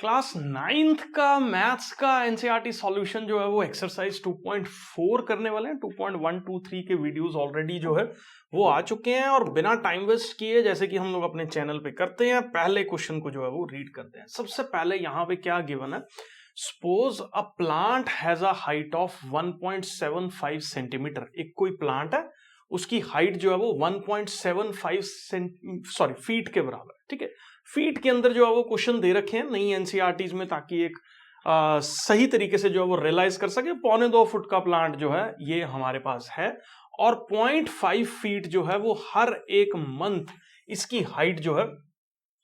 Class 9th का maths का NCERT solution जो है वो एक्सरसाइज 2.4 करने वाले हैं। 2.1 2 3 के वीडियोस ऑलरेडी जो है वो आ चुके हैं और बिना टाइम वेस्ट किए जैसे कि हम लोग अपने चैनल पे करते हैं, पहले क्वेश्चन को जो है वो रीड करते हैं। सबसे पहले यहाँ पे क्या गिवन है, suppose a plant has a height of 1.75 centimetre. एक कोई प्लांट है, उसकी हाइट जो है वो 1.75 फीट के बराबर है। ठीक है, फीट के अंदर जो है वो क्वेश्चन दे रखे हैं नई एनसीईआरटीज में, ताकि एक सही तरीके से जो है वो रियलाइज कर सके। 2.25 फुट का प्लांट जो है ये हमारे पास है और 0.5 फीट जो है वो हर एक मंथ इसकी हाइट जो है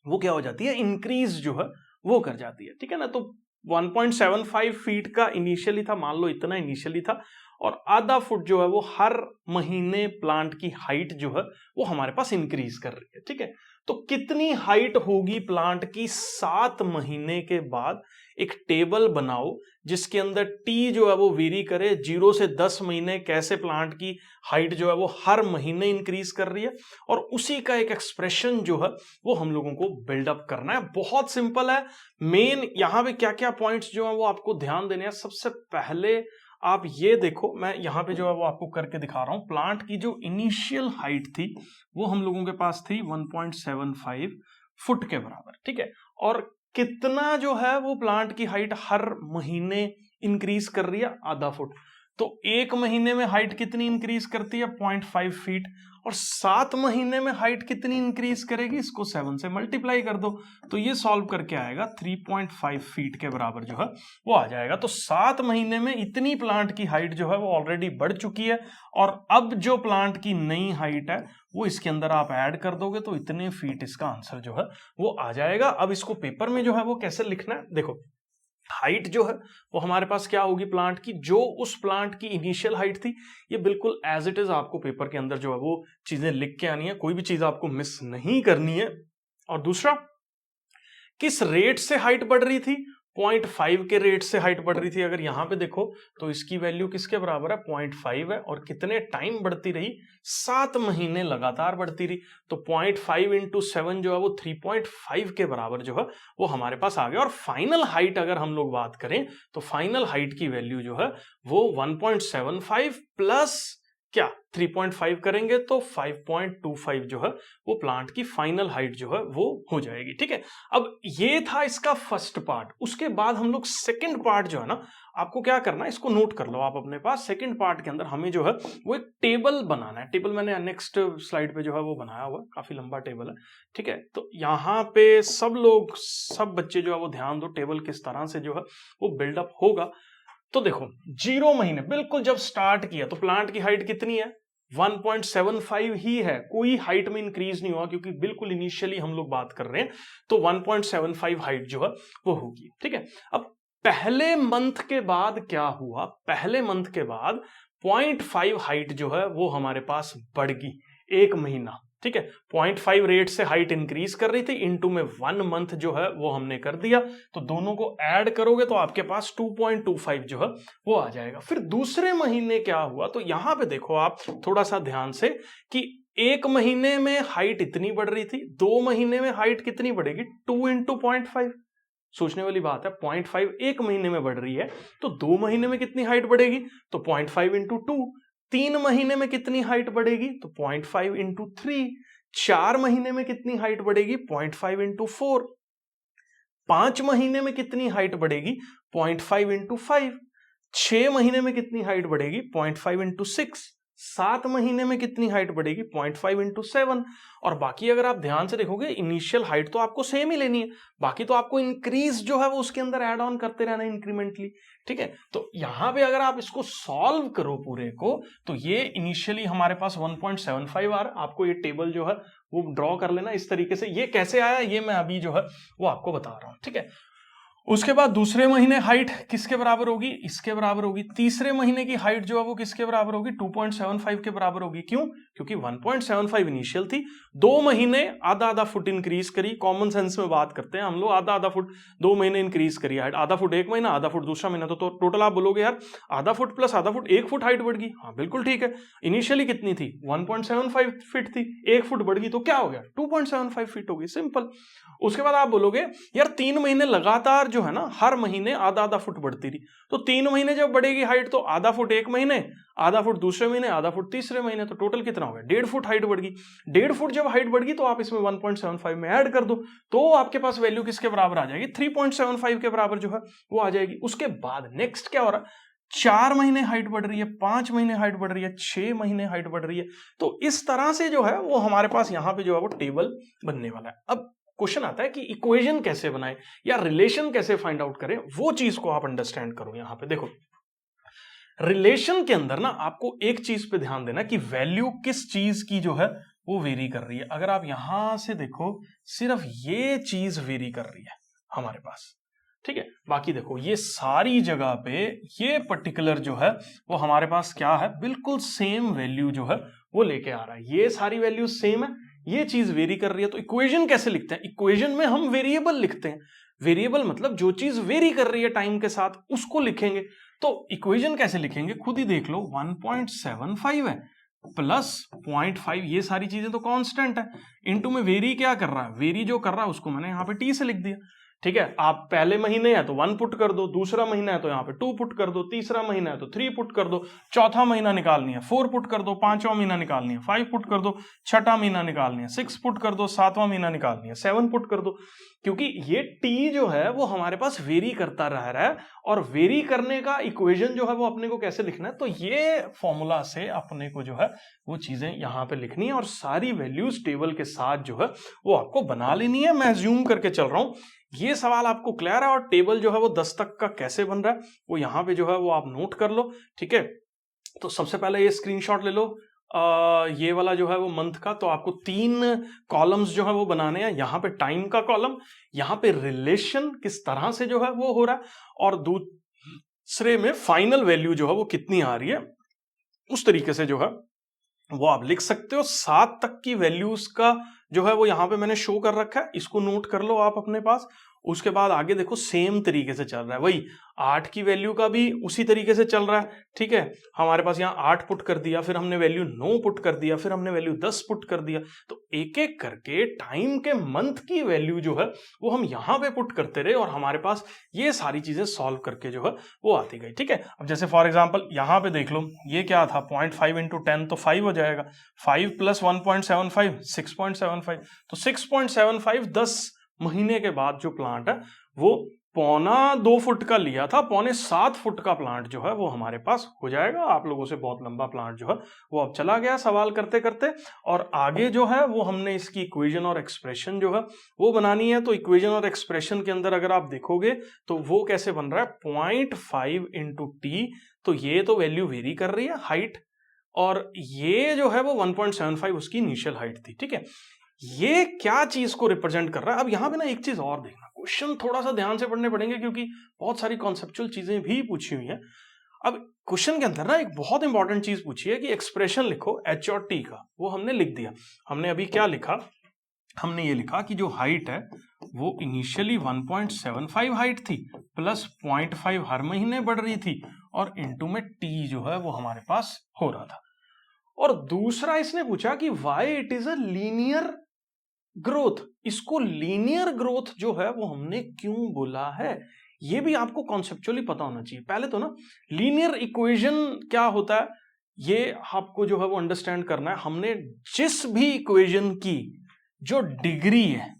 वो क्या हो जाती है, इंक्रीज जो है वो कर जाती है। ठीक है ना, तो 1.75 फीट का इनिशियली था, मान लो इतना इनिशियली था, और आधा फुट जो है वो हर महीने प्लांट की हाइट जो है वो हमारे पास इंक्रीज कर रही है। ठीक है, तो कितनी हाइट होगी प्लांट की 7 महीने के बाद, एक टेबल बनाओ जिसके अंदर टी जो है वो वेरी करे, 0 से 10 महीने कैसे प्लांट की हाइट जो है वो हर महीने इंक्रीज कर रही है, और उसी का एक एक्सप्रेशन जो है वो हम लोगों को बिल्डअप करना है। बहुत सिंपल है। मेन यहां पे क्या क्या पॉइंट्स जो है वो आपको ध्यान देने हैं। सबसे पहले आप ये देखो, मैं यहां पे जो है वो आपको करके दिखा रहा हूं। प्लांट की जो इनिशियल हाइट थी वो हम लोगों के पास थी 1.75 फुट के बराबर। ठीक है, और कितना जो है वो प्लांट की हाइट हर महीने इंक्रीज कर रही है, आधा फुट। तो एक महीने में हाइट कितनी इंक्रीज करती है, 0.5 फीट, और 7 महीने में हाइट कितनी इंक्रीज करेगी, इसको 7 से मल्टीप्लाई कर दो तो ये सॉल्व करके आएगा 3.5 फीट के बराबर जो है वो आ जाएगा। तो 7 महीने में इतनी प्लांट की हाइट जो है वो ऑलरेडी बढ़ चुकी है, और अब जो प्लांट की नई हाइट है वो इसके अंदर आप ऐड कर दोगे तो इतने फीट इसका आंसर जो है वो आ जाएगा। अब इसको पेपर में जो है वो कैसे लिखना है, देखो हाइट जो है वो हमारे पास क्या होगी प्लांट की, जो उस प्लांट की इनिशियल हाइट थी, ये बिल्कुल एज इट इज आपको पेपर के अंदर जो है वो चीजें लिख के आनी है, कोई भी चीज आपको मिस नहीं करनी है। और दूसरा, किस रेट से हाइट बढ़ रही थी, 0.5 के रेट से हाइट बढ़ रही थी। अगर यहां पे देखो तो इसकी वैल्यू किसके बराबर है, 0.5 है, और कितने टाइम बढ़ती रही, 7 महीने लगातार बढ़ती रही। तो 0.5 इंटू 7 जो है वो 3.5 के बराबर जो है वो हमारे पास आ गया। और फाइनल हाइट अगर हम लोग बात करें तो फाइनल हाइट की वैल्यू जो है वो 1.75 प्लस क्या 3.5 करेंगे तो 5.25 जो है वो प्लांट की फाइनल हाइट जो है वो हो जाएगी। ठीक है, अब ये था इसका फर्स्ट पार्ट। उसके बाद हम लोग सेकंड पार्ट जो है ना, आपको क्या करना है, इसको नोट कर लो आप अपने पास। सेकंड पार्ट के अंदर हमें जो है वो एक टेबल बनाना है। टेबल मैंने नेक्स्ट स्लाइड पे जो है वो बनाया हुआ है, काफी लंबा टेबल है। ठीक है, तो यहाँ पे सब बच्चे जो है वो ध्यान दो, टेबल किस तरह से जो है वो बिल्डअप होगा। तो देखो 0 महीने बिल्कुल जब स्टार्ट किया तो प्लांट की हाइट कितनी है, 1.75 ही है, कोई हाइट में इंक्रीज नहीं हुआ क्योंकि बिल्कुल इनिशियली हम लोग बात कर रहे हैं। तो 1.75 हाइट जो है वो होगी। ठीक है, अब पहले मंथ के बाद क्या हुआ, पहले मंथ के बाद 0.5 हाइट जो है वो हमारे पास बढ़ गई, एक महीना। ठीक है, 0.5 रेट से हाइट इंक्रीज कर रही थी, इनटू में 1 मंथ जो है वो हमने कर दिया, तो दोनों को ऐड करोगे तो आपके पास 2.25 जो है वो आ जाएगा। फिर दूसरे महीने क्या हुआ, तो यहां पे देखो आप थोड़ा सा ध्यान से कि एक महीने में हाइट इतनी बढ़ रही थी, 2 महीने में हाइट कितनी बढ़ेगी, 2 इंटू 0.5। सोचने वाली बात है, 0.5 एक महीने में बढ़ रही है, तो 2 महीने में कितनी हाइट बढ़ेगी, तो 0.5 इंटू 2। 3 महीने में कितनी हाइट बढ़ेगी, तो 0.5 इंटू 3। 4 महीने में कितनी हाइट बढ़ेगी, 0.5 इंटू 4। 5 महीने में कितनी हाइट बढ़ेगी, 0.5 इंटू 5। 6 महीने में कितनी हाइट बढ़ेगी, 0.5 इंटू 6। 7 महीने में कितनी हाइट बढ़ेगी, 0.5 इंटू 7। और बाकी अगर आप ध्यान से देखोगे इनिशियल हाइट तो आपको सेम ही लेनी है, बाकी तो आपको इंक्रीज जो है वो उसके अंदर ऐड ऑन करते रहना इंक्रीमेंटली। ठीक है, तो यहां पे अगर आप इसको सॉल्व करो पूरे को, तो ये इनिशियली हमारे पास 1.75 आ रहा है। आपको ये टेबल जो है वो ड्रॉ कर लेना इस तरीके से। ये कैसे आया ये मैं अभी जो है वो आपको बता रहा हूं। ठीक है, उसके बाद दूसरे महीने हाइट किसके बराबर होगी, इसके बराबर होगी। तीसरे महीने की हाइट जो है वो किसके बराबर होगी, 2.75 के बराबर होगी। क्यों, क्योंकि 1.75 इनिशियल थी, 2 महीने आधा आधा फुट इंक्रीज करी। कॉमन सेंस में बात करते हैं हम लोग, आधा आधा फुट 2 महीने इंक्रीज करी हाइट, आधा फुट एक महीना, आधा फुट दूसरा महीना, तो टोटल आप बोलोगे यार आधा फुट प्लस आधा फुट 1 फुट हाइट बढ़ गई। हाँ बिल्कुल ठीक है, इनिशियली कितनी थी 1.75 फीट थी, 1 फुट बढ़ गई तो क्या हो गया 2.75 फीट हो गई, सिंपल। उसके बाद आप बोलोगे यार 3 महीने लगातार जो है ना हर महीने आधा आधा फुट बढ़ती रही, तो 3 महीने जब बढ़ेगी हाइट तो आधा फुट एक महीने, आधा फुट दूसरे महीने, आधा फुट तीसरे महीने, तो टोटल कितना हो गया 1.5 फुट हाइट बढ़ गई। 1.5 फुट जब हाइट बढ़ गई तो आप इसमें 1.75 में ऐड कर दो, तो आपके पास वैल्यू किसके बराबर आ जाएगी, 3.75 के बराबर जो है वो आ जाएगी। उसके बाद नेक्स्ट क्या हो रहा है, 4 महीने हाइट बढ़ रही है, 5 महीने हाइट बढ़ रही है, 6 महीने हाइट बढ़ रही है। तो इस तरह से जो है वो हमारे पास यहां पे जो है वो टेबल बनने वाला है। अब क्वेश्चन आता है कि इक्वेशन कैसे बनाए या रिलेशन कैसे फाइंड आउट करें, वो चीज को आप अंडरस्टैंड करो। यहां पे देखो, रिलेशन के अंदर ना आपको एक चीज पे ध्यान देना कि वैल्यू किस चीज की जो है वो वेरी कर रही है। अगर आप यहां से देखो, सिर्फ ये चीज वेरी कर रही है हमारे पास, ठीक है। बाकी देखो ये सारी जगह पे ये पर्टिकुलर जो है वो हमारे पास क्या है, बिल्कुल सेम वैल्यू जो है वो लेके आ रहा है। ये सारी वैल्यू सेम है, ये चीज वेरी कर रही है। तो इक्वेशन कैसे लिखते हैं, इक्वेशन में हम वेरिएबल लिखते हैं। वेरिएबल मतलब जो चीज वेरी कर रही है टाइम के साथ उसको लिखेंगे। तो इक्वेशन कैसे लिखेंगे, खुद ही देख लो, 1.75 है प्लस 0.5, ये सारी चीजें तो कांस्टेंट है, इनटू में वेरी क्या कर रहा है, वेरी जो कर रहा है उसको मैंने यहां पे टी से लिख दिया, ठीक है। आप पहले महीने है तो 1 पुट कर दो, दूसरा महीना है तो यहाँ पे 2 पुट कर दो, तीसरा महीना है तो 3 पुट कर दो, चौथा महीना निकालनी है 4 पुट कर दो, पांचवा महीना निकालनी है 5 पुट कर दो, छठा महीना निकालनी है 6 पुट कर दो, सातवां महीना निकालनी है 7 पुट कर दो। क्योंकि ये टी जो है वो हमारे पास वेरी करता रह रहा है, और वेरी करने का इक्वेशन जो है वो अपने को कैसे लिखना है, तो ये फॉर्मूला से अपने को जो है वो चीजें यहां पे लिखनी है, और सारी वैल्यूज टेबल के साथ जो है वो आपको बना लेनी है। मैं ज्यूम करके चल रहा हूं, ये सवाल आपको क्लियर है, और टेबल जो है वो 10 तक का कैसे बन रहा है वो यहां पे जो है वो आप नोट कर लो, ठीक है। तो सबसे पहले ये स्क्रीनशॉट ले लो, ये वाला जो है वो मंथ का, तो आपको 3 कॉलम्स जो है वो बनाने हैं। यहां पे टाइम का कॉलम, यहां पे रिलेशन किस तरह से जो है वो हो रहा है, और दूसरे में फाइनल वैल्यू जो है वो कितनी आ रही है, उस तरीके से जो है वो आप लिख सकते हो। 7 तक की वैल्यूज का जो है वो यहां पे मैंने शो कर रखा है, इसको नोट कर लो आप अपने पास। उसके बाद आगे देखो सेम तरीके से चल रहा है, वही 8 की वैल्यू का भी उसी तरीके से चल रहा है, ठीक है। हमारे पास यहाँ 8 पुट कर दिया, फिर हमने वैल्यू 9 पुट कर दिया, फिर हमने वैल्यू 10 पुट कर दिया। तो एक एक करके टाइम के मंथ की वैल्यू जो है वो हम यहाँ पे पुट करते रहे, और हमारे पास ये सारी चीजें सॉल्व करके जो है वो आती गई, ठीक है। अब जैसे फॉर एग्जाम्पल यहाँ पे देख लो, ये क्या था 0.5 इंटू 10 तो 5 हो जाएगा, 5 प्लस 1.75 6.75, तो 6.75 10 महीने के बाद जो प्लांट है वो 1.25 फुट का लिया था, 7.25 फुट का प्लांट जो है वो हमारे पास हो जाएगा। आप लोगों से बहुत लंबा प्लांट जो है वो अब चला गया सवाल करते करते, और आगे जो है वो हमने इसकी इक्वेशन और एक्सप्रेशन जो है वो बनानी है। तो इक्वेशन और एक्सप्रेशन के अंदर अगर आप देखोगे तो वो कैसे बन रहा है, 0.5 इंटू टी, तो ये तो वैल्यू वेरी कर रही है हाइट, और ये जो है वो 1.75 उसकी इनिशियल हाइट थी, ठीक है। ये क्या चीज को रिप्रेजेंट कर रहा है। अब यहां पे ना एक चीज और देखना, क्वेश्चन थोड़ा सा ध्यान से पढ़ने पड़ेंगे क्योंकि बहुत सारी कॉन्सेप्चुअल चीजें भी पूछी हुई हैं। अब क्वेश्चन के अंदर ना एक बहुत इंपॉर्टेंट चीज पूछी है कि एक्सप्रेशन लिखो एच और टी का, वो हमने लिख दिया। हमने अभी क्या लिखा, हमने ये लिखा कि जो हाइट है वो इनिशियली 1.75 हाइट थी, प्लस 0.5 हर महीने बढ़ रही थी, और इनटू में टी जो है वो हमारे पास हो रहा था। और दूसरा इसने पूछा कि why it is a linear growth, इसको लीनियर ग्रोथ जो है वो हमने क्यों बोला है, ये भी आपको कॉन्सेप्चुअली पता होना चाहिए। पहले तो ना लीनियर इक्वेशन क्या होता है ये आपको जो है वो अंडरस्टैंड करना है। हमने जिस भी इक्वेशन की जो डिग्री है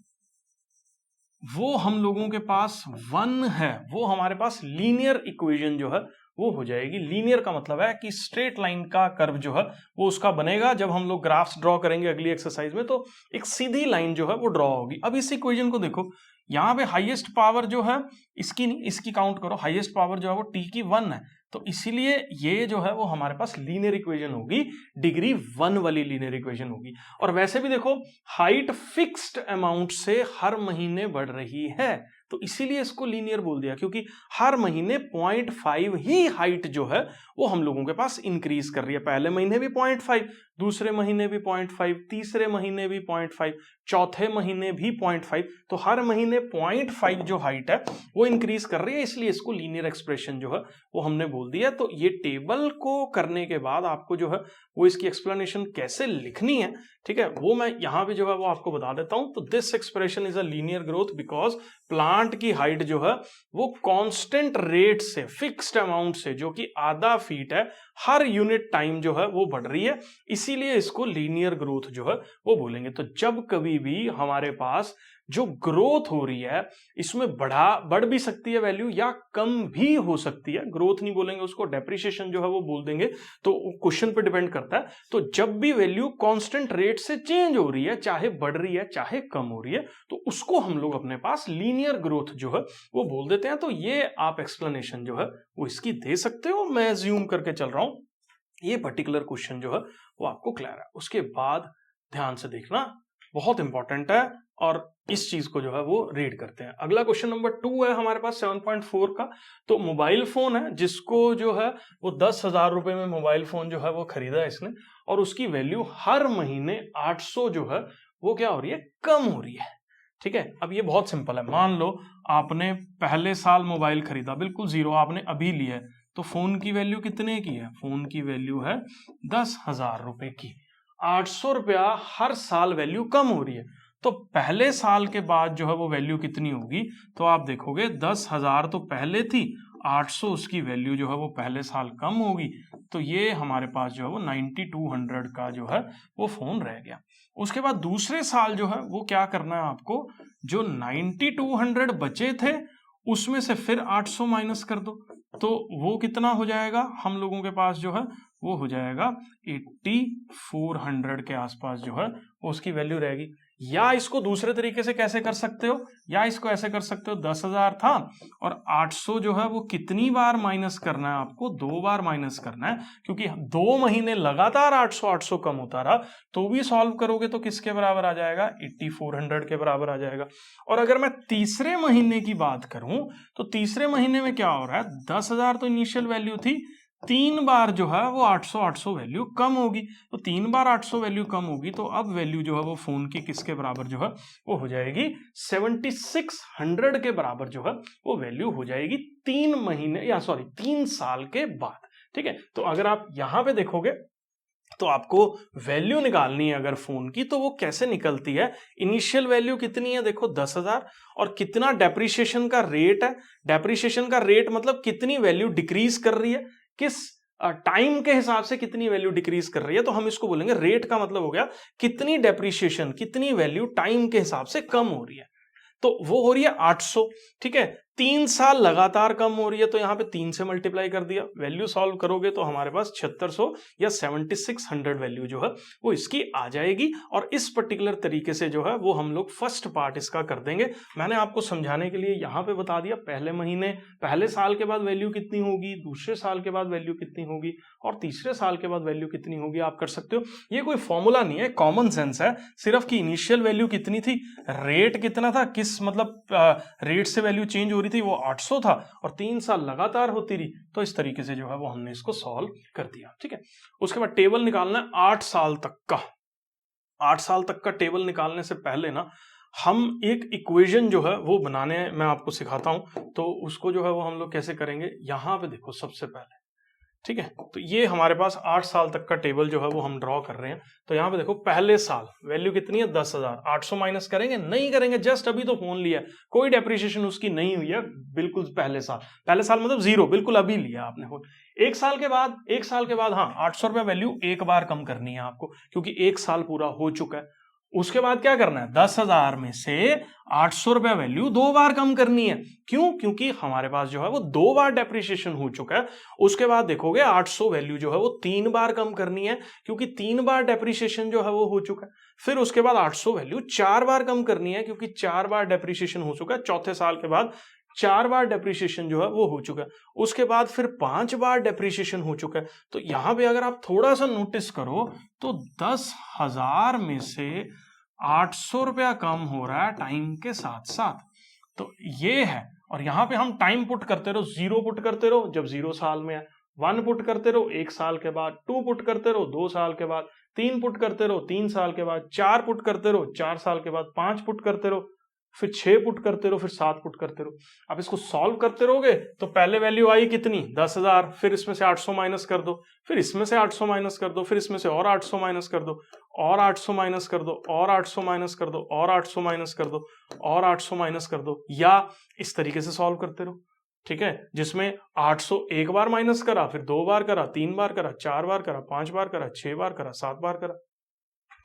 वो हम लोगों के पास 1 है, वो हमारे पास लीनियर इक्वेशन जो है वो हो जाएगी। लीनियर का मतलब है कि स्ट्रेट लाइन का कर्व जो है वो उसका बनेगा। जब हम लोग ग्राफ्स ड्रॉ करेंगे अगली एक्सरसाइज में तो एक सीधी लाइन जो है वो ड्रॉ होगी। अब इस इक्वेशन को देखो, यहाँ पे हाईएस्ट पावर जो है इसकी नहीं, इसकी काउंट करो, हाईएस्ट पावर जो है वो टी की 1 है, तो इसीलिए ये जो है वो हमारे पास लीनियर इक्वेशन होगी, डिग्री 1 वाली लीनियर इक्वेशन होगी। और वैसे भी देखो हाइट फिक्स्ड अमाउंट से हर महीने बढ़ रही है, तो इसीलिए इसको लीनियर बोल दिया, क्योंकि हर महीने 0.5 ही हाइट जो है वो हम लोगों के पास इंक्रीज कर रही है। पहले महीने भी 0.5, दूसरे महीने भी 0.5, तीसरे महीने भी 0.5, चौथे महीने भी 0.5, तो हर महीने 0.5 जो हाइट है वो इंक्रीज कर रही है, इसलिए इसको लीनियर एक्सप्रेशन जो है वो हमने बोल दिया। तो ये टेबल को करने के बाद आपको जो है वो इसकी एक्सप्लेनेशन कैसे लिखनी है, ठीक है, वो मैं यहां पे जो है वो आपको बता देता हूं। तो this expression is a linear growth because plant की हाइट जो है वो कांस्टेंट रेट से, फिक्स्ड अमाउंट से, जो कि आधा फीट है, हर यूनिट टाइम जो है वो बढ़ रही है, इसीलिए इसको लीनियर ग्रोथ जो है वो बोलेंगे। तो जब कभी भी हमारे पास जो ग्रोथ हो रही है इसमें बढ़ भी सकती है वैल्यू या कम भी हो सकती है, ग्रोथ नहीं बोलेंगे उसको, डेप्रिसिएशन जो है वो बोल देंगे, तो क्वेश्चन पे डिपेंड करता है। तो जब भी वैल्यू कांस्टेंट रेट से चेंज हो रही है, चाहे बढ़ रही है चाहे कम हो रही है, तो उसको हम लोग अपने पास लीनियर ग्रोथ जो है वो बोल देते हैं। तो ये आप एक्सप्लेनेशन जो है वो इसकी दे सकते हो, मैं ज्यूम करके चल रहा हूं, ये पर्टिकुलर क्वेश्चन जो है वो आपको क्लियर है। उसके बाद ध्यान से देखना, बहुत इंपॉर्टेंट है, और इस चीज को जो है वो रीड करते हैं। अगला क्वेश्चन नंबर 2 है हमारे पास 7.4 का। तो मोबाइल फोन है जिसको जो है वो 10,000 रुपए में मोबाइल फोन जो है वो खरीदा है इसने, और उसकी वैल्यू हर महीने 800 जो है वो क्या हो रही है, कम हो रही है, ठीक है। अब ये बहुत सिंपल है, मान लो आपने पहले साल मोबाइल खरीदा, बिल्कुल जीरो आपने अभी लिया है, तो फोन की वैल्यू कितने की है, फोन की वैल्यू है 10,000 रुपए की, 800 रुपया हर साल वैल्यू कम हो रही है, तो पहले साल के बाद जो है वो वैल्यू कितनी होगी, तो आप देखोगे 10,000 तो पहले थी, 800 उसकी वैल्यू जो है वो पहले साल कम होगी, तो ये हमारे पास जो है वो 9200 का जो है वो फोन रह गया। उसके बाद दूसरे साल जो है वो क्या करना है आपको, जो 9200 बचे थे उसमें से फिर 800 माइनस कर दो, तो वो कितना हो जाएगा, हम लोगों के पास जो है वो हो जाएगा 8400 के आसपास जो है उसकी वैल्यू रहेगी। या इसको दूसरे तरीके से कैसे कर सकते हो, या इसको ऐसे कर सकते हो, 10,000 था और 800 जो है वो कितनी बार माइनस करना है आपको, 2 बार माइनस करना है, क्योंकि 2 महीने लगातार 800 कम होता रहा, तो भी सॉल्व करोगे तो किसके बराबर आ जाएगा, 8400 के बराबर आ जाएगा। और अगर मैं तीसरे महीने की बात करूं तो तीसरे महीने में क्या हो रहा है, 10,000 तो इनिशियल वैल्यू थी, 3 बार जो है वो 800 वैल्यू कम होगी, तो 3 बार 800 वैल्यू कम होगी, तो अब वैल्यू जो है वो फोन की किसके बराबर जो है वो हो जाएगी, 7600 के बराबर जो है वो वैल्यू हो जाएगी 3 साल के बाद, ठीक है। तो अगर आप यहां पे देखोगे तो आपको वैल्यू निकालनी है अगर फोन की, तो वो कैसे निकलती है, इनिशियल वैल्यू कितनी है, देखो 10,000, और कितना डेप्रिसिएशन का रेट है, डेप्रिसिएशन का रेट मतलब कितनी वैल्यू डिक्रीज कर रही है, किस टाइम के हिसाब से कितनी वैल्यू डिक्रीज कर रही है, तो हम इसको बोलेंगे रेट का मतलब हो गया कितनी डेप्रिसिएशन, कितनी वैल्यू टाइम के हिसाब से कम हो रही है, तो वो हो रही है 800, ठीक है। 3 साल लगातार कम हो रही है, तो यहां पे 3 से मल्टीप्लाई कर दिया, वैल्यू सॉल्व करोगे तो हमारे पास 7600 या 7600 वैल्यू जो है वो इसकी आ जाएगी। और इस पर्टिकुलर तरीके से जो है वो हम लोग फर्स्ट पार्ट इसका कर देंगे। मैंने आपको समझाने के लिए यहां पे बता दिया, पहले साल के बाद वैल्यू कितनी होगी, दूसरे साल के बाद वैल्यू कितनी होगी, और तीसरे साल के बाद वैल्यू कितनी होगी, आप कर सकते हो। ये कोई फॉर्मूला नहीं है, कॉमन सेंस है, सिर्फ की इनिशियल वैल्यू कितनी थी, रेट कितना था, किस मतलब रेट से वैल्यू चेंज हो रही थी, वो 800 था, और 3 साल लगातार होती रही, तो इस तरीके से जो है वो हमने इसको सॉल्व कर दिया, ठीक है। उसके बाद टेबल निकालना है 8 साल तक का। 8 साल तक का टेबल निकालने से पहले ना हम एक इक्वेशन जो है वो बनाने मैं आपको सिखाता हूं, तो उसको जो है वो हम लोग कैसे करेंगे, यहां पे देखो सबसे पहले, ठीक है। तो ये हमारे पास 8 साल तक का टेबल जो है वो हम ड्रॉ कर रहे हैं। तो यहां पे देखो पहले साल वैल्यू कितनी है, 10,000, 800 माइनस करेंगे, नहीं करेंगे, जस्ट अभी तो फोन लिया, कोई डेप्रिसिएशन उसकी नहीं हुई है, बिल्कुल पहले साल मतलब जीरो, बिल्कुल अभी लिया आपने फोन। एक साल के बाद हाँ 800 रुपया वैल्यू एक बार कम करनी है आपको, क्योंकि 1 साल पूरा हो चुका है। उसके बाद क्या करना है, 10,000 में से 800 रुपया वैल्यू 2 बार कम करनी है, क्यों, क्योंकि हमारे पास जो है वो 2 बार डेप्रिसिएशन हो चुका है। उसके बाद देखोगे 800 वैल्यू जो है वो 3 बार कम करनी है, क्योंकि 3 बार डेप्रिसिएशन जो है वो हो चुका है। फिर उसके बाद 800 वैल्यू 4 बार कम करनी है, क्योंकि 4 बार डेप्रिसिएशन हो चुका है, चौथे साल के बाद 4 बार डेप्रिसिएशन जो है वो हो चुका है। उसके बाद फिर 5 बार डेप्रिसिएशन हो चुका है। तो यहां पे अगर आप थोड़ा सा नोटिस करो तो 10,000 में से 800 रुपया कम हो रहा है टाइम के साथ साथ, तो ये है, और यहां पे हम टाइम पुट करते रहो, 0 पुट करते रहो जब 0 साल में है, 1 पुट करते रहो 1 साल के बाद, 2 पुट करते रहो 2 साल के बाद, 3 पुट करते रहो 3 साल के बाद, 4 पुट करते रहो 4 साल के बाद, 5 पुट करते रहो, फिर 6 पुट करते रहो, फिर 7 पुट करते रहो। अब इसको सॉल्व करते रहोगे तो पहले वैल्यू आई कितनी 10,000, फिर इसमें से 800 माइनस कर दो, फिर इसमें से 800 माइनस कर दो, फिर इसमें से और 800 माइनस कर दो, और 800 माइनस कर दो, और 800 माइनस कर दो, और 800 माइनस कर दो, और 800 माइनस कर दो, या इस तरीके से सॉल्व करते रहो। ठीक है, जिसमें 800 एक बार माइनस करा, फिर 2 बार करा, 3 बार करा, 4 बार करा, 5 बार करा, 6 बार करा, 7 बार करा।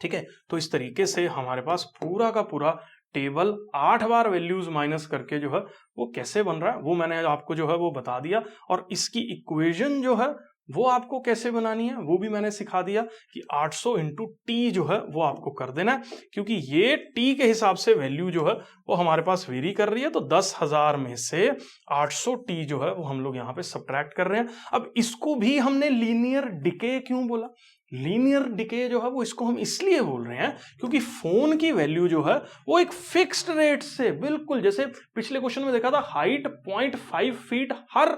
ठीक है, तो इस तरीके से हमारे पास पूरा का पूरा टेबल 8 बार वैल्यूज माइनस करके जो है वो कैसे बन रहा है वो मैंने आपको जो है वो बता दिया, और इसकी इक्वेशन जो है वो आपको कैसे बनानी है वो भी मैंने सिखा दिया कि 800 इंटू टी जो है वो आपको कर देना है, क्योंकि ये टी के हिसाब से वैल्यू जो है वो हमारे पास वेरी कर रही है। तो 10,000 में से 800 टी जो है वो हम लोग यहाँ पे सब्ट्रैक्ट कर रहे हैं। अब इसको भी हमने लीनियर डिके क्यों बोला? लीनियर डिके जो है वो इसको हम इसलिए बोल रहे हैं क्योंकि फोन की वैल्यू जो है वो एक फिक्स्ड रेट से, बिल्कुल जैसे पिछले क्वेश्चन में देखा था, हाइट 0.5 फीट हर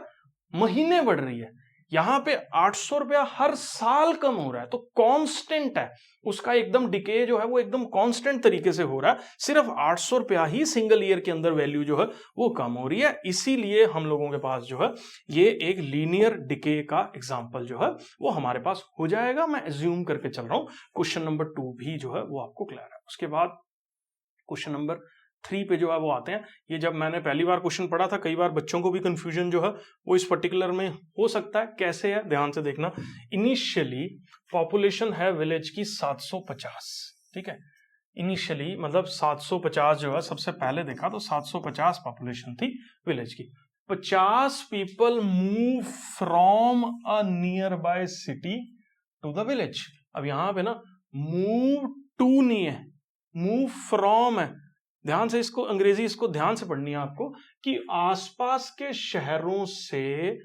महीने बढ़ रही है, यहां पे 800 रुपया हर साल कम हो रहा है, तो कांस्टेंट है उसका, एकदम डिके जो है वो एकदम कांस्टेंट तरीके से हो रहा है, सिर्फ 800 रुपया ही सिंगल ईयर के अंदर वैल्यू जो है वो कम हो रही है। इसीलिए हम लोगों के पास जो है ये एक लीनियर डिके का एग्जांपल जो है वो हमारे पास हो जाएगा। मैं एज्यूम करके चल रहा हूं क्वेश्चन नंबर 2 भी जो है वो आपको क्लियर है। उसके बाद क्वेश्चन नंबर 3 पे जो है वो आते हैं। ये जब मैंने पहली बार क्वेश्चन पढ़ा था, कई बार बच्चों को भी कंफ्यूजन जो है वो इस पर्टिकुलर में हो सकता है। कैसे है, ध्यान से देखना। इनिशियली पॉपुलेशन है विलेज की 750, ठीक है, इनिशियली मतलब 750 जो है सबसे पहले देखा तो 750 पॉपुलेशन थी विलेज की। 50 people move from a nearby city to the village. अब यहां पे ना मूव टू नहीं है, मूव फ्रॉम है। ध्यान से इसको, अंग्रेजी इसको ध्यान से पढ़नी है आपको कि आसपास के शहरों से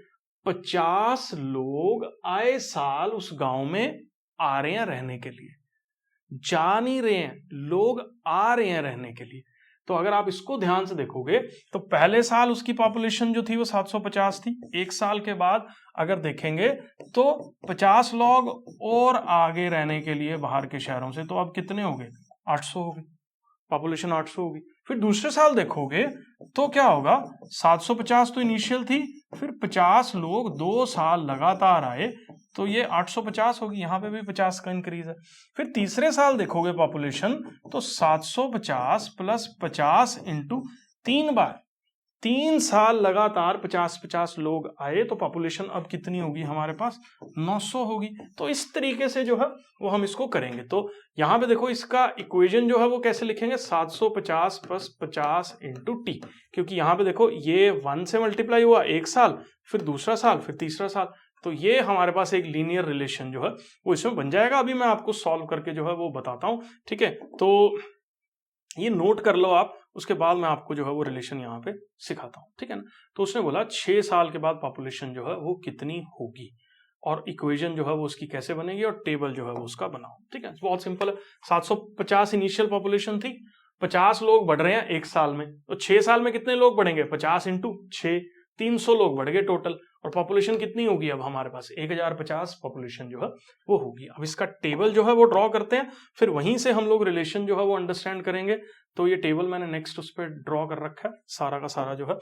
50 लोग आए साल उस गांव में आ रहे हैं रहने के लिए, जा नहीं रहे हैं, लोग आ रहे हैं रहने के लिए। तो अगर आप इसको ध्यान से देखोगे तो पहले साल उसकी पॉपुलेशन जो थी वो 750 थी। एक साल के बाद अगर देखेंगे तो 50 लोग और आगे रहने के लिए बाहर के शहरों से, तो अब कितने हो गए? 800 हो गए, पॉपुलेशन 800 होगी। फिर दूसरे साल देखोगे तो क्या होगा, 750 तो इनिशियल थी, फिर 50 लोग 2 साल लगातार आए तो ये 850 होगी, यहां पे भी 50 का इंक्रीज है। फिर तीसरे साल देखोगे पॉपुलेशन तो 750 प्लस 50 इंटू 3 बार, 3 साल लगातार 50-50 लोग आए तो पॉपुलेशन अब कितनी होगी हमारे पास? 900 होगी। तो इस तरीके से जो है वो हम इसको करेंगे। तो यहां पे देखो इसका इक्वेशन जो है वो कैसे लिखेंगे, 750 प्लस 50 इंटू टी, क्योंकि यहां पे देखो ये 1 से मल्टीप्लाई हुआ एक साल, फिर दूसरा साल, फिर तीसरा साल, तो ये हमारे पास एक लीनियर रिलेशन जो है वो इसमें बन जाएगा। अभी मैं आपको सॉल्व करके जो है वो बताता हूं, ठीक है। तो ये नोट कर लो आप, उसके बाद मैं आपको जो है वो रिलेशन यहाँ पे सिखाता हूँ, ठीक है ना। तो उसने बोला 6 साल के बाद पॉपुलेशन जो है वो कितनी होगी, और इक्वेशन जो है वो उसकी कैसे बनेगी, और टेबल जो है वो उसका बनाओ, ठीक है। बहुत सिंपल है। 750 इनिशियल पॉपुलेशन थी, 50 लोग बढ़ रहे हैं एक साल में, तो 6 साल में कितने लोग बढ़ेंगे? 50 इंटू 6, 300 लोग बढ़ गए टोटल, और पॉपुलेशन कितनी होगी अब हमारे पास? 1050 पॉपुलेशन जो है वो होगी। अब इसका टेबल जो है वो ड्रॉ करते हैं, फिर वहीं से हम लोग रिलेशन जो है वो अंडरस्टैंड करेंगे। तो ये टेबल मैंने नेक्स्ट उस पर ड्रॉ कर रखा है, सारा का सारा जो है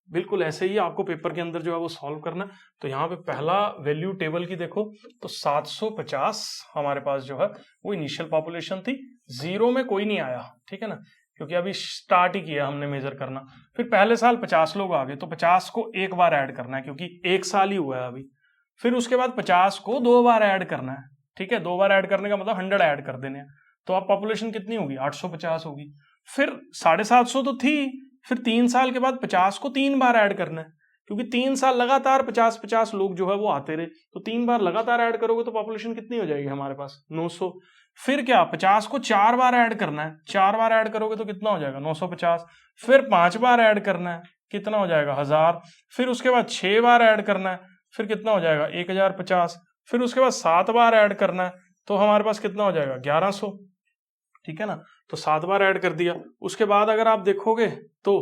बिल्कुल ऐसे ही आपको पेपर के अंदर जो है वो सॉल्व करना है। तो यहाँ पे पहला वैल्यू टेबल की देखो तो 750 हमारे पास जो है वो इनिशियल पॉपुलेशन थी, 0 में कोई नहीं आया, ठीक है ना, क्योंकि अभी स्टार्ट ही किया हमने मेजर करना। फिर पहले साल 50 लोग आ गए, तो 50 को एक बार ऐड करना है क्योंकि एक साल ही हुआ है अभी। फिर उसके बाद 50 को 2 बार ऐड करना है, ठीक है, 2 बार ऐड करने का मतलब 100 ऐड कर देने हैं, तो अब पॉपुलेशन कितनी होगी? 850 होगी। फिर 750 तो थी, फिर 3 साल के बाद 50 को 3 बार ऐड करना है, क्योंकि 3 साल लगातार 50-50 लोग जो है वो आते रहे, तो 3 बार लगातार ऐड करोगे तो पॉपुलेशन कितनी हो जाएगी हमारे पास? 900। फिर क्या, 50 को 4 बार ऐड करना है, 4 बार ऐड करोगे तो कितना हो जाएगा? 950। फिर 5 बार ऐड करना है, कितना हो जाएगा? 1000। फिर उसके बाद 6 बार ऐड करना है, फिर कितना हो जाएगा? 1050। फिर उसके बाद 7 बार ऐड करना है, तो हमारे पास कितना हो जाएगा? 1100, ठीक है ना। तो 7 बार ऐड कर दिया। उसके बाद अगर आप देखोगे तो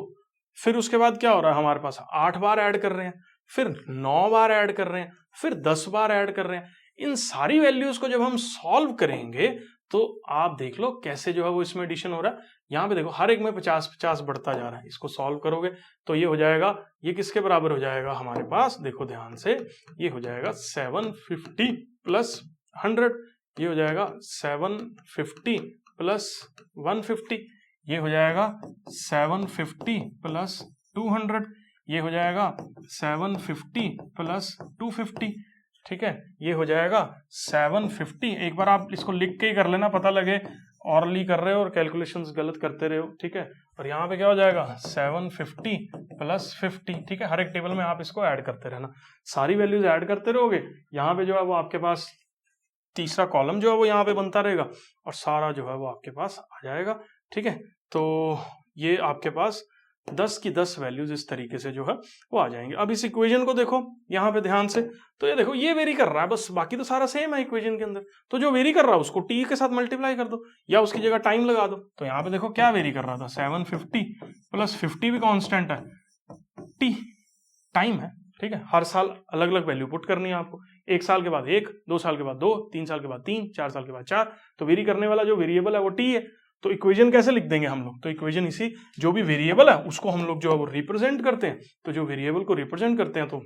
फिर उसके बाद क्या हो रहा है, हमारे पास 8 बार ऐड कर रहे हैं, फिर 9 बार ऐड कर रहे हैं, फिर 10 बार ऐड कर रहे हैं। इन सारी वैल्यूज को जब हम सॉल्व करेंगे तो आप देख लो कैसे जो है वो इसमें एडिशन हो रहा है। यहाँ पे देखो हर एक में 50-50 बढ़ता जा रहा है। इसको सॉल्व करोगे तो ये हो जाएगा, ये किसके बराबर हो जाएगा हमारे पास, देखो ध्यान से, ये हो जाएगा 750 प्लस 100, ये हो जाएगा 750 प्लस 150, ये हो जाएगा 750 प्लस 200, ये हो जाएगा 750 प्लस 250, ठीक है, ये हो जाएगा 750। एक बार आप इसको लिख के ही कर लेना, पता लगे ऑरली कर रहे हो और कैलकुलेशंस गलत करते रहे हो, ठीक है। और यहाँ पे क्या हो जाएगा 750 प्लस 50, ठीक है। हर एक टेबल में आप इसको ऐड करते रहना, सारी वैल्यूज ऐड करते रहोगे, यहाँ पे जो है वो आपके पास तीसरा कॉलम जो है वो यहाँ पे बनता रहेगा और सारा जो है वो आपके पास आ जाएगा, ठीक है। तो ये आपके पास 10 की 10 वैल्यूज इस तरीके से जो है वो आ जाएंगे। अब इस इक्वेशन को देखो यहाँ पे ध्यान से, तो ये देखो ये वेरी कर रहा है, बस बाकी तो सारा सेम है इक्वेशन के अंदर। तो जो वेरी कर रहा है उसको टी के साथ मल्टीप्लाई कर दो या उसकी जगह टाइम लगा दो। तो यहाँ पे देखो क्या वेरी कर रहा था, 750 प्लस 50 भी कांस्टेंट है, टी टाइम है, ठीक है। हर साल अलग अलग वैल्यू पुट करनी है आपको, 1 साल के बाद 1, 2 साल के बाद 2, 3 साल के बाद 3, 4 साल के बाद 4। तो वेरी करने वाला जो वेरिएबल है वो टी है। तो इक्वेशन कैसे लिख देंगे हम लोग, तो इक्वेशन इसी जो भी वेरिएबल है उसको हम लोग जो है वो रिप्रेजेंट करते हैं। तो जो वेरिएबल को रिप्रेजेंट करते हैं तो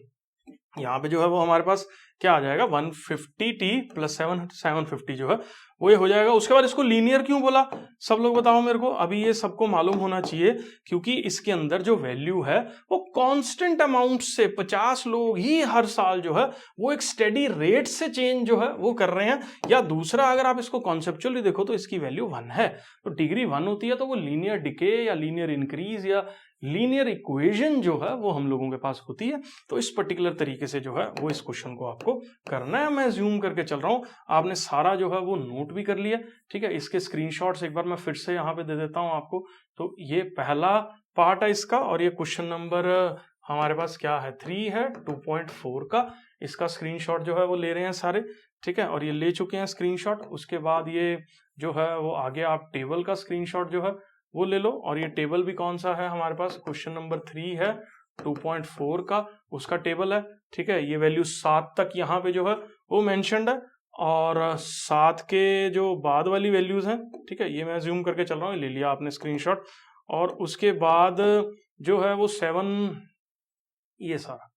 यहाँ पे जो है वो हमारे पास क्या आ जाएगा, 150t प्लस 750 जो है वो ये हो जाएगा। उसके बाद इसको लीनियर क्यों बोला, सब लोग बताओ मेरे को। अभी ये सबको मालूम होना चाहिए क्योंकि इसके अंदर जो वैल्यू है वो कांस्टेंट अमाउंट से 50 लोग ही हर साल जो है वो एक स्टेडी रेट से चेंज जो है वो कर रहे हैं। या दूसरा अगर आप इसको कॉन्सेप्चुअली देखो तो इसकी वैल्यू 1 है, तो डिग्री 1 होती है, तो वो लीनियर डिके या लीनियर इंक्रीज या लीनियर इक्वेशन जो है वो हम लोगों के पास होती है। तो इस पर्टिकुलर तरीके से जो है वो इस क्वेश्चन को आपको करना है। मैं जूम करके चल रहा हूं, आपने सारा जो है वो नोट भी कर लिया, ठीक है। इसके स्क्रीनशॉट्स एक बार मैं फिर से यहाँ पे दे देता हूं आपको। तो ये पहला पार्ट है इसका, और ये क्वेश्चन नंबर हमारे पास क्या है 3 है 2.4 का। इसका स्क्रीनशॉट जो है वो ले रहे हैं सारे, ठीक है, और ये ले चुके हैं स्क्रीनशॉट। उसके बाद ये जो है वो आगे आप टेबल का स्क्रीनशॉट जो है वो ले लो, और ये टेबल भी कौन सा है हमारे पास, क्वेश्चन नंबर 3 है 2.4 का, उसका टेबल है, ठीक है। ये वैल्यू 7 तक यहाँ पे जो है वो मेंशन्ड है, और 7 के जो बाद वाली वैल्यूज हैं, ठीक है, ये मैं जूम करके चल रहा हूँ, ले लिया आपने स्क्रीनशॉट। और उसके बाद जो है वो 7 ये सारा,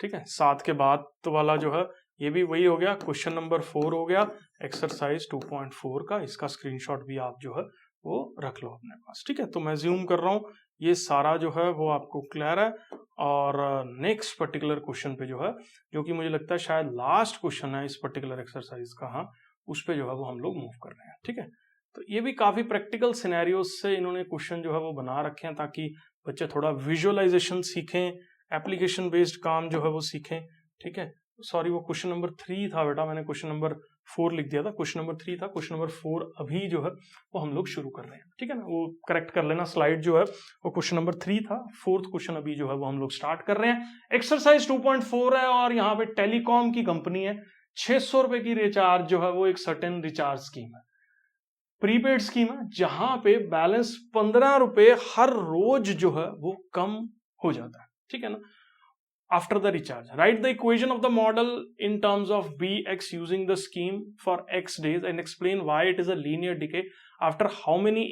ठीक है, 7 के बाद तो वाला जो है ये भी वही हो गया, क्वेश्चन नंबर 4 हो गया एक्सरसाइज 2.4 का। इसका स्क्रीनशॉट भी आप जो है वो रख लो अपने पास, ठीक है। तो मैं ज्यूम कर रहा हूँ, ये सारा जो है वो आपको क्लियर है। और नेक्स्ट पर्टिकुलर क्वेश्चन पे जो है, जो कि मुझे लगता है शायद लास्ट क्वेश्चन है इस पर्टिकुलर एक्सरसाइज का, हाँ, उस पे जो है वो हम लोग मूव कर रहे हैं, ठीक है। तो ये भी काफी प्रैक्टिकल सिनेरियोज से इन्होंने क्वेश्चन जो है वो बना रखे हैं ताकि बच्चे थोड़ा विजुअलाइजेशन सीखें, एप्लीकेशन बेस्ड काम जो है वो सीखें, ठीक है। सॉरी, वो क्वेश्चन नंबर 3 था बेटा, मैंने क्वेश्चन नंबर 4 लिख दिया था, क्वेश्चन नंबर 3 था, क्वेश्चन नंबर 4 अभी जो है वो हम लोग शुरू कर रहे हैं, ठीक है ना। वो करेक्ट कर लेना, स्लाइड जो है वो क्वेश्चन नंबर 3 था, 4th क्वेश्चन अभी जो है वो हम लोग स्टार्ट कर रहे हैं। एक्सरसाइज 2.4 है, और यहाँ पे टेलीकॉम की कंपनी है, 600 रुपए की रिचार्ज जो है वो एक सर्टेन रिचार्ज स्कीम है, प्रीपेड स्कीम है, जहां पे बैलेंस 15 रुपए हर रोज जो है वो कम हो जाता है, ठीक है ना। After the recharge, write the equation of the model in terms of Bx using the scheme for X days and explain why it is a linear decay after how many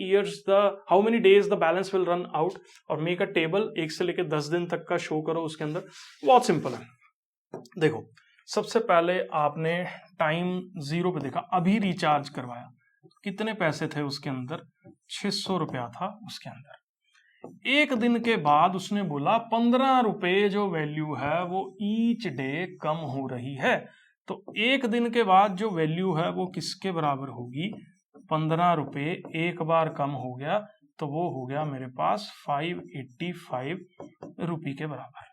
days the balance will run out, और make a table 1 से लेके 10 दिन तक का show करो उसके अंदर। बहुत सिंपल है, देखो सबसे पहले आपने टाइम 0 पे देखा, अभी रिचार्ज करवाया, कितने पैसे थे उसके अंदर, 600 रुपया था उसके अंदर। 1 दिन के बाद उसने बोला 15 रुपए जो वैल्यू है वो ईच डे कम हो रही है। तो 1 दिन के बाद जो वैल्यू है वो किसके बराबर होगी, 15 रुपए एक बार कम हो गया, तो वो हो गया मेरे पास 585 रुपये के बराबर।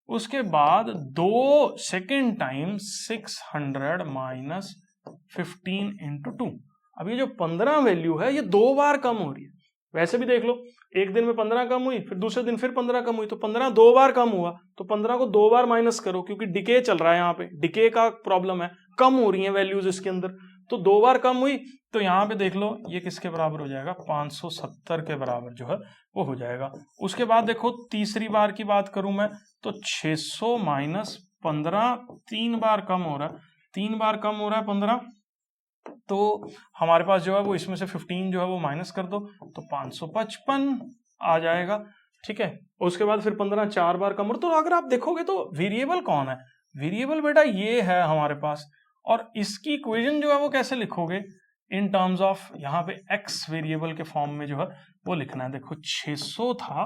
उसके बाद 2 सेकेंड टाइम 600 माइनस 15 इंटू 2। अब ये जो 15 वैल्यू है ये 2 बार कम हो रही है। वैसे भी देख लो, 1 दिन में 15 कम हुई, फिर दूसरे दिन फिर 15 कम हुई, तो 15 2 बार कम हुआ, तो 15 को 2 बार माइनस करो, क्योंकि डिके चल रहा है, यहाँ पे डिके का प्रॉब्लम है, कम हो रही है वैल्यूज इसके अंदर, तो 2 बार कम हुई, तो यहाँ पे देख लो ये किसके बराबर हो जाएगा, 570 के बराबर जो है वो हो जाएगा। उसके बाद देखो तीसरी बार की बात करूं मैं तो 600 माइनस 15 3 बार कम हो रहा है, 3 बार कम हो रहा है 15, तो हमारे पास जो है वो इसमें से 15 जो है वो माइनस कर दो तो 555 आ जाएगा। ठीक है, उसके बाद फिर 15 4 बार कम हो, तो अगर आप देखोगे तो वेरिएबल कौन है, वेरिएबल बेटा ये है हमारे पास। और इसकी इक्वेशन जो है वो कैसे लिखोगे, इन टर्म्स ऑफ यहाँ पे x वेरिएबल के फॉर्म में जो है वो लिखना है। देखो 600 था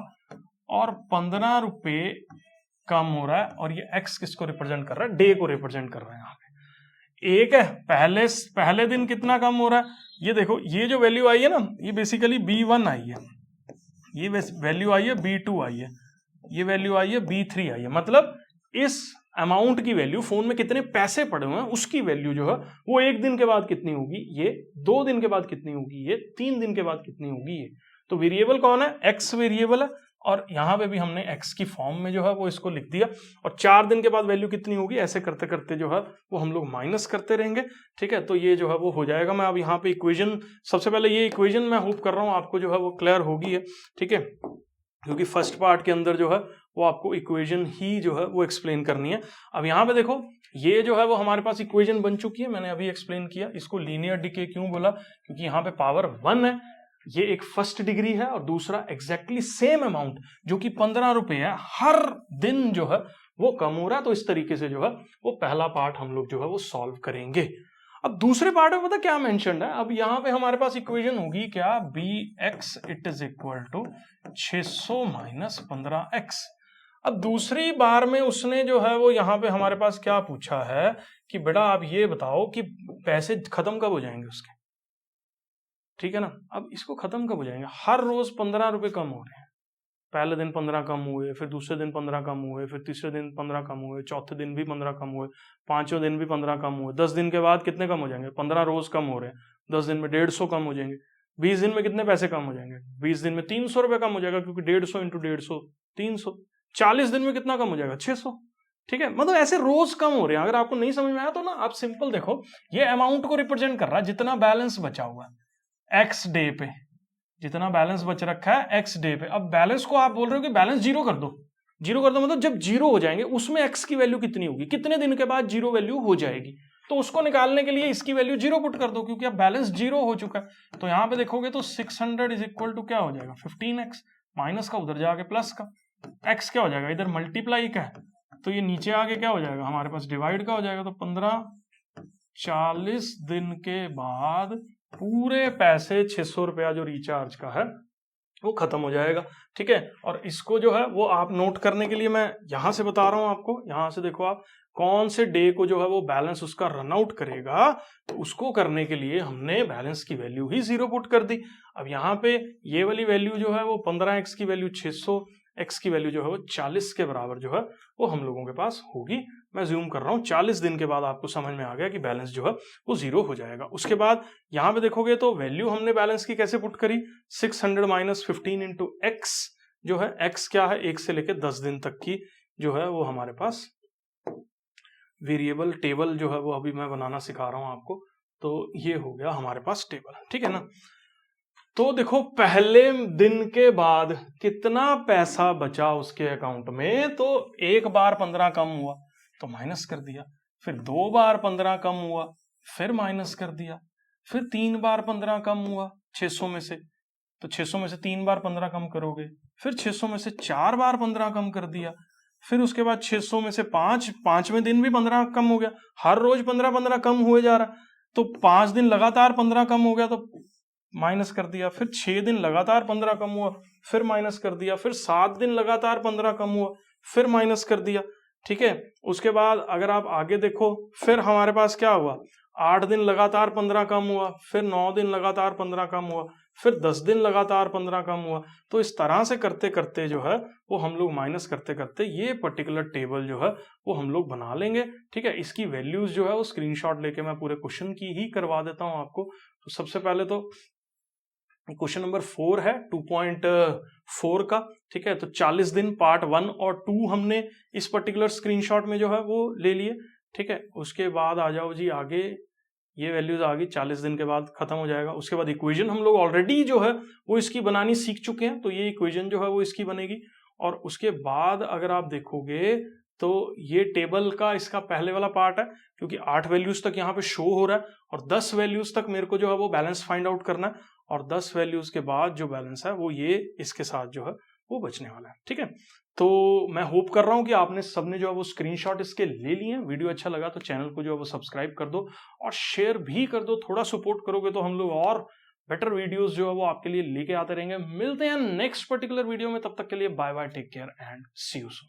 और 15 रुपए कम हो रहा है, और ये x किसको रिप्रेजेंट कर रहा है, डे को रिप्रेजेंट कर रहा है। यहाँ पे एक है पहले दिन कितना कम हो रहा है, ये देखो ये जो वैल्यू आई है ना ये बेसिकली B1 आई है, ये वैल्यू आई है B2 आई है, ये वैल्यू आई है B3 आई है। मतलब इस अमाउंट की वैल्यू, फोन में कितने पैसे पड़े हुए हैं उसकी वैल्यू जो है वो 1 दिन के बाद कितनी होगी, ये 2 दिन के बाद कितनी होगी, ये 3 दिन के बाद कितनी होगी। ये तो वेरिएबल कौन है, x वेरिएबल है, और यहाँ पे भी हमने x की फॉर्म में जो है वो इसको लिख दिया। और 4 दिन के बाद वैल्यू कितनी होगी, ऐसे करते करते जो है वो हम लोग माइनस करते रहेंगे। ठीक है, तो ये जो है वो हो जाएगा। मैं अब यहाँ पे इक्वेशन, सबसे पहले ये इक्वेशन मैं होप कर रहा हूँ आपको जो है वो क्लियर होगी है। ठीक है, क्योंकि फर्स्ट पार्ट के अंदर जो है वो आपको इक्वेशन ही जो है वो एक्सप्लेन करनी है। अब यहाँ पे देखो ये जो है वो हमारे पास इक्वेशन बन चुकी है, मैंने अभी एक्सप्लेन किया। इसको लीनियर डिके क्यों बोला, क्योंकि यहाँ पे पावर 1 है, ये एक फर्स्ट डिग्री है, और दूसरा एग्जैक्टली सेम अमाउंट जो कि 15 रुपए है, हर दिन जो है वो कम हो रहा है। तो इस तरीके से जो है वो पहला पार्ट हम लोग जो है वो सॉल्व करेंगे। अब दूसरे पार्ट में पता क्या मेंशन्ड है, अब यहाँ पे हमारे पास इक्वेशन होगी क्या, bx it is equal to 600 minus 15x। अब दूसरी बार में उसने जो है वो यहाँ पे हमारे पास क्या पूछा है कि बेटा आप ये बताओ कि पैसे खत्म कब हो जाएंगे उसके। ठीक है ना, अब इसको खत्म कब हो जाएंगे, हर रोज 15 रुपए कम हो रहे हैं। पहले दिन 15 कम हुए, फिर दूसरे दिन 15 कम हुए, फिर तीसरे दिन 15 कम हुए, चौथे दिन भी 15 कम हुए, पांचवें दिन भी 15 कम हुए। 10 दिन के बाद कितने कम हो जाएंगे, 15 रोज कम हो रहे हैं, 10 दिन में 150 कम हो जाएंगे। 20 दिन में कितने पैसे कम हो जाएंगे, 20 दिन में 300 रुपए कम हो जाएगा, क्योंकि 150 इंटू 150 300। 40 दिन में कितना कम हो जाएगा, 600। ठीक है, मतलब ऐसे रोज कम हो रहे हैं। अगर आपको नहीं समझ में आया तो ना आप सिंपल देखो, ये अमाउंट को रिप्रेजेंट कर रहा है जितना बैलेंस बचा हुआ है एक्स डे पे, जितना बैलेंस बच रखा है एक्स डे पे। अब बैलेंस को आप बोल रहे हो कि बैलेंस जीरो कर दो, जीरो कर दो मतलब जब जीरो हो जाएंगे उसमें एक्स की वैल्यू कितनी होगी, कितने दिन के बाद जीरो वैल्यू हो जाएगी। तो उसको निकालने के लिए इसकी वैल्यू जीरो पुट कर दो, क्योंकि अब बैलेंस जीरो हो चुका है। तो यहां पे देखोगे तो 600 इज इक्वल टू क्या हो जाएगा, 15x, माइनस का उधर जाके प्लस का, x क्या हो जाएगा इधर मल्टीप्लाई का है, तो ये नीचे आके क्या हो जाएगा हमारे पास डिवाइड का हो जाएगा। तो 15 40 दिन के बाद पूरे पैसे 600 रुपया जो रिचार्ज का है वो खत्म हो जाएगा। ठीक है, और इसको जो है वो आप नोट करने के लिए मैं यहां से बता रहा हूं आपको। यहां से देखो आप कौन से डे को जो है वो बैलेंस उसका रन आउट करेगा, तो उसको करने के लिए हमने बैलेंस की वैल्यू ही जीरो पुट कर दी। अब यहाँ पे ये वाली वैल्यू जो है वो 15x की वैल्यू 600, x की वैल्यू जो है वो 40 के बराबर जो है वो हम लोगों के पास होगी। मैं ज्यूम कर रहा हूँ, 40 दिन के बाद आपको समझ में आ गया कि बैलेंस जो है वो जीरो हो जाएगा। उसके बाद यहाँ पे देखोगे तो वैल्यू हमने बैलेंस की कैसे पुट करी, 600 माइनस 15 इंटू एक्स जो है, x क्या है 1 से लेकर 10 दिन तक की जो है वो हमारे पास वेरिएबल टेबल जो है वो अभी मैं बनाना सिखा रहा हूं आपको। तो ये हो गया हमारे पास टेबल। ठीक है ना, तो देखो पहले दिन के बाद कितना पैसा बचा उसके अकाउंट में, तो एक बार 15 कम हुआ तो माइनस कर दिया, फिर 2 बार 15 कम हुआ फिर माइनस कर दिया, फिर 3 बार 15 कम हुआ 600 में से, तो 600 में से 3 बार 15 कम करोगे, फिर 600 में से 4 बार 15 कम कर दिया, फिर उसके बाद 600 में से 5वें दिन भी 15 कम हो गया, हर रोज 15 कम हुए जा रहा, तो 5 दिन लगातार 15 कम हो गया तो माइनस कर दिया, फिर 6 दिन लगातार 15 कम हुआ फिर माइनस कर दिया, फिर 7 दिन लगातार 15 कम हुआ फिर माइनस कर दिया। ठीक है, उसके बाद अगर आप आगे देखो फिर हमारे पास क्या हुआ, 8 दिन लगातार 15 कम हुआ, फिर 9 दिन लगातार 15 कम हुआ, फिर 10 दिन लगातार 15 कम हुआ। तो इस तरह से करते करते जो है वो हम लोग माइनस करते करते ये पर्टिकुलर टेबल जो है वो हम लोग बना लेंगे। ठीक है, इसकी वैल्यूज जो है वो स्क्रीनशॉट लेके मैं पूरे क्वेश्चन की ही करवा देता हूं आपको। तो सबसे पहले तो क्वेश्चन नंबर 4 है 2.4 का। ठीक है, तो 40 दिन पार्ट 1 और 2 हमने इस पर्टिकुलर स्क्रीनशॉट में जो है वो ले लिए। ठीक है, उसके बाद आ जाओ जी आगे, ये वैल्यूज आ गई, 40 दिन के बाद खत्म हो जाएगा। उसके बाद इक्वेशन हम लोग ऑलरेडी जो है वो इसकी बनानी सीख चुके हैं, तो ये इक्वेशन जो है वो इसकी बनेगी। और उसके बाद अगर आप देखोगे तो ये टेबल का इसका पहले वाला पार्ट है, क्योंकि 8 वैल्यूज तक यहाँ पे शो हो रहा है और 10 वैल्यूज तक मेरे को जो है वो बैलेंस फाइंड आउट करना है, और 10 वैल्यूज के बाद जो बैलेंस है वो ये इसके साथ जो है वो बचने वाला है। ठीक है, तो मैं होप कर रहा हूं कि आपने सबने जो है वो स्क्रीनशॉट इसके ले लिए हैं। वीडियो अच्छा लगा तो चैनल को जो है वो सब्सक्राइब कर दो और शेयर भी कर दो। थोड़ा सपोर्ट करोगे तो हम लोग और बेटर वीडियोस जो है वो आपके लिए लेके आते रहेंगे। मिलते हैं नेक्स्ट पर्टिकुलर वीडियो में, तब तक के लिए bye bye, take care and see you soon.